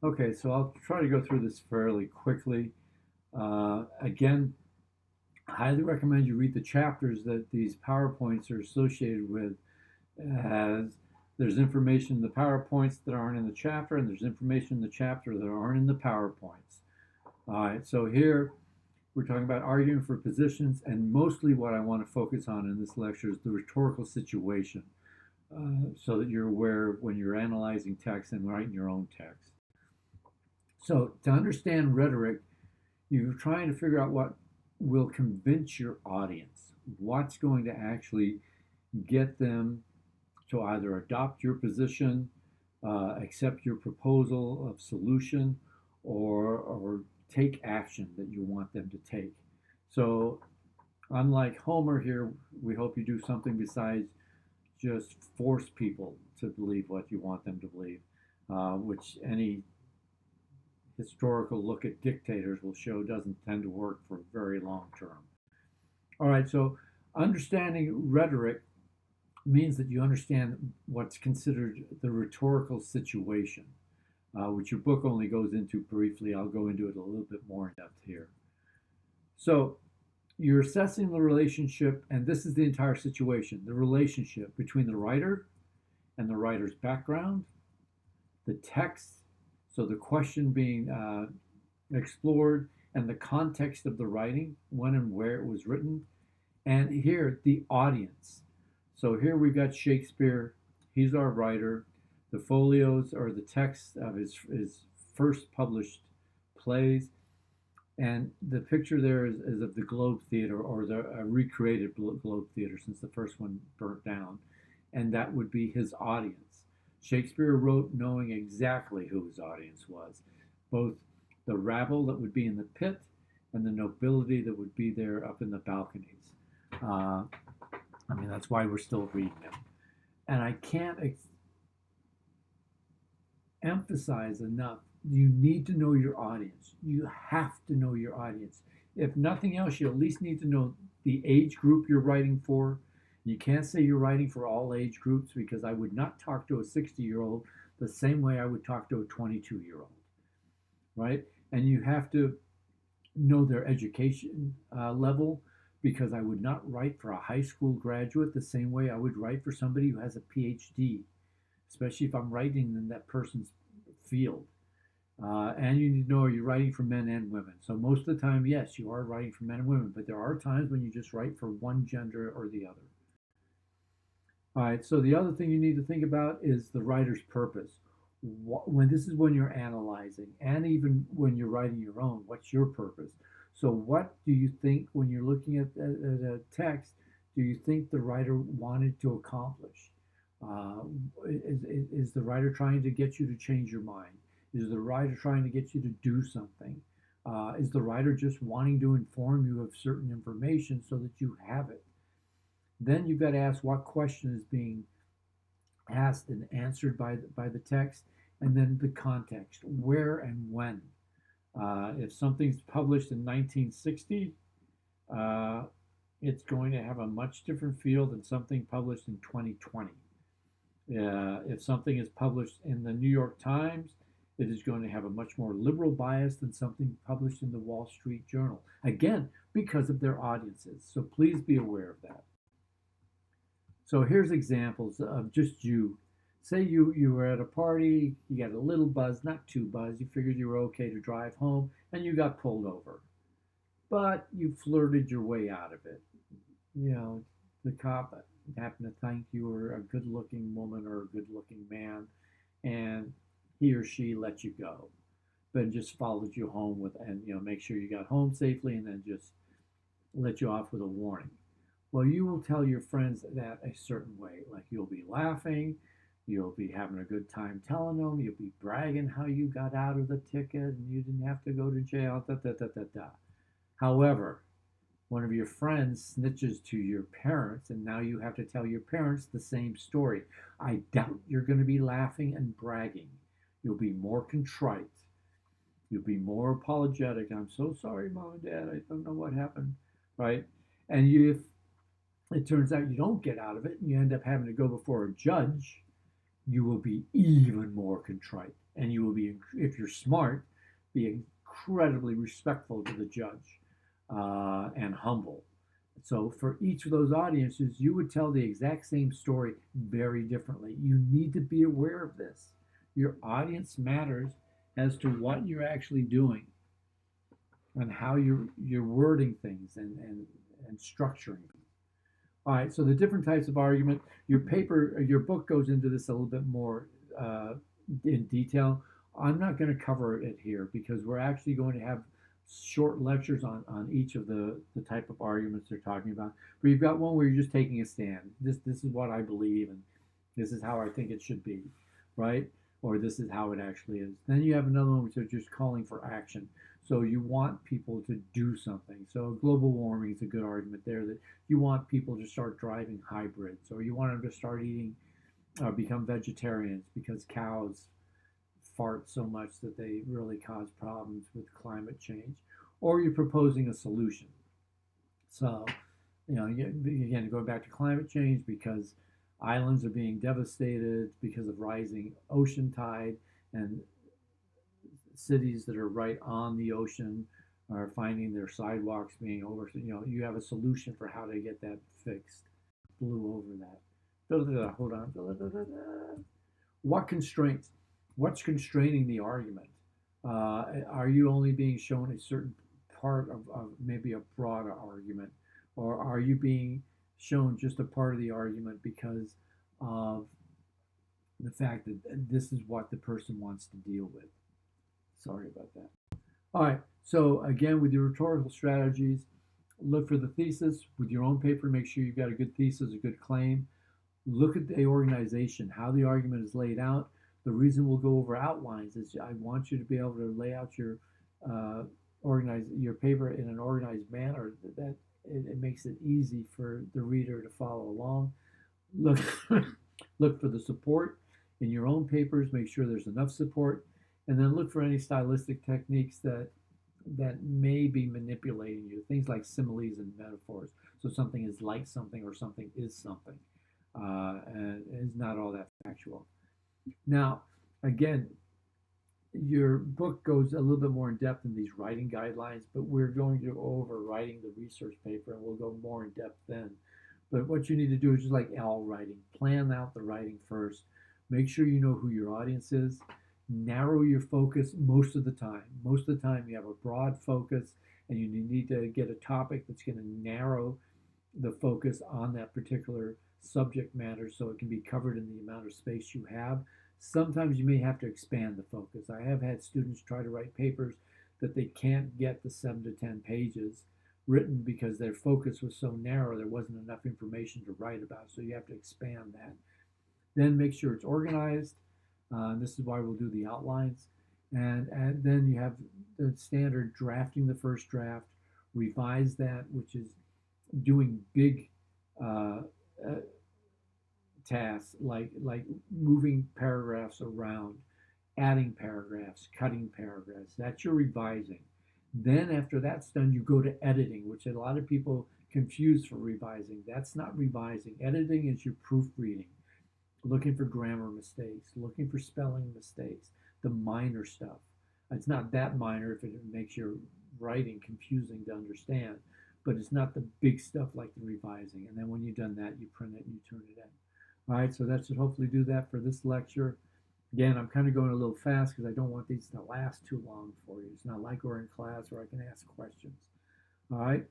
Okay, so I'll try to go through this fairly quickly. Again, I highly recommend you read the chapters that these PowerPoints are associated with, as there's information in the PowerPoints that aren't in the chapter, and there's information in the chapter that aren't in the PowerPoints. All right, so here we're talking about arguing for positions, and mostly what I want to focus on in this lecture is the rhetorical situation, so that you're aware when you're analyzing text and writing your own text. So, to understand rhetoric, you're trying to figure out what will convince your audience, what's going to actually get them to either adopt your position, accept your proposal of solution, or take action that you want them to take. So, unlike Homer here, we hope you do something besides just force people to believe what you want them to believe, which any historical look at dictators will show doesn't tend to work for very long term. All right, so understanding rhetoric means that you understand what's considered the rhetorical situation, which your book only goes into briefly. I'll go into it a little bit more in depth here. So you're assessing the relationship, and this is the entire situation, the relationship between the writer and the writer's background, the text, so the question being explored, and the context of the writing, when and where it was written, and here the audience. So here we've got Shakespeare, he's our writer. The folios are the text of his first published plays, and the picture there is of the Globe Theater, or the recreated Globe Theater, since the first one burnt down, and that would be his audience. Shakespeare wrote knowing exactly who his audience was, both the rabble that would be in the pit and the nobility that would be there up in the balconies. Uh, I mean, that's why we're still reading them. And I can't emphasize enough, you need to know your audience. You have to know your audience. If nothing else, you at least need to know the age group you're writing for. You can't say you're writing for all age groups, because I would not talk to a 60-year-old the same way I would talk to a 22-year-old, right? And you have to know their education level, because I would not write for a high school graduate the same way I would write for somebody who has a PhD, especially if I'm writing in that person's field. And you need to know, are you writing for men and women? So most of the time, yes, you are writing for men and women, but there are times when you just write for one gender or the other. All right, so the other thing you need to think about is the writer's purpose. When this is when you're analyzing, and even when you're writing your own, what's your purpose? So, what do you think when you're looking at a text? Do you think the writer wanted to accomplish? Uh, is the writer trying to get you to change your mind? Is the writer trying to get you to do something? Is the writer just wanting to inform you of certain information so that you have it? Then you've got to ask what question is being asked and answered by the text, and then the context, where and when. If something's published in 1960, uh, it's going to have a much different feel than something published in 2020. If something is published in the New York Times, it is going to have a much more liberal bias than something published in the Wall Street Journal. Again, because of their audiences. So please be aware of that. So here's examples of just you. Say you were at a party, you got a little buzz, not too buzz, you figured you were okay to drive home, and you got pulled over. But you flirted your way out of it. You know, the cop happened to think you were a good looking woman or a good looking man, and he or she let you go. But just followed you home with, and make sure you got home safely, and then just let you off with a warning. Well, you will tell your friends that a certain way. Like, you'll be laughing, you'll be having a good time telling them, you'll be bragging how you got out of the ticket and you didn't have to go to jail, da da da da da. However, one of your friends snitches to your parents, and now you have to tell your parents the same story. I doubt you're going to be laughing and bragging. You'll be more contrite. You'll be more apologetic. I'm so sorry, mom and dad. I don't know what happened, right? And if it turns out you don't get out of it and you end up having to go before a judge, you will be even more contrite. And you will be, if you're smart, be incredibly respectful to the judge and humble. So for each of those audiences, you would tell the exact same story very differently. You need to be aware of this. Your audience matters as to what you're actually doing and how you're wording things and structuring. All right, so the different types of argument. Your book goes into this a little bit more uh, in detail. I'm not going to cover it here because we're actually going to have short lectures on each of the type of arguments they're talking about. But you've got one where you're just taking a stand. This is what I believe, and this is how I think it should be, right? Or this is how it actually is. Then you have another one which is just calling for action. So you want people to do something. So global warming is a good argument there that you want people to start driving hybrids, or you want them to start eating or become vegetarians because cows fart so much that they really cause problems with climate change, or you're proposing a solution. So, again, going back to climate change, because islands are being devastated because of rising ocean tide, and cities that are right on the ocean are finding their sidewalks being over. You have a solution for how to get that fixed. Blew over that. Hold on. What constraints? What's constraining the argument? Are you only being shown a certain part of maybe a broader argument, or are you being shown just a part of the argument because of the fact that this is what the person wants to deal with? Sorry about that. All right. So again, with your rhetorical strategies, look for the thesis with your own paper. Make sure you've got a good thesis, a good claim. Look at the organization, how the argument is laid out. The reason we'll go over outlines is I want you to be able to lay out uh, organize your paper in an organized manner that it makes it easy for the reader to follow along. Look, look for the support in your own papers. Make sure there's enough support, and then look for any stylistic techniques that may be manipulating you. Things like similes and metaphors. So something is like something or something is something, and is not all that factual. Now, again, your book goes a little bit more in depth in these writing guidelines, but we're going to go over writing the research paper and we'll go more in depth then. But what you need to do is just like all writing, plan out the writing first. Make sure you know who your audience is. Narrow your focus most of the time. Most of the time, you have a broad focus and you need to get a topic that's going to narrow the focus on that particular subject matter so it can be covered in the amount of space you have. Sometimes you may have to expand the focus. I have had students try to write papers that they can't get the 7 to 10 pages written because their focus was so narrow there wasn't enough information to write about. So you have to expand that. Then make sure it's organized. This is why we'll do the outlines. And then you have the standard drafting the first draft, revise that, which is doing big uh, uh, tasks like moving paragraphs around, adding paragraphs, cutting paragraphs. That's your revising. Then after that's done, you go to editing, which a lot of people confuse for revising. That's not revising. Editing is your proofreading, looking for grammar mistakes, looking for spelling mistakes, the minor stuff. It's not that minor if it makes your writing confusing to understand, but it's not the big stuff like the revising. And then when you've done that, you print it and you turn it in. All right, so that should hopefully do that for this lecture. Again, I'm kind of going a little fast because I don't want these to last too long for you. It's not like we're in class where I can ask questions. All right,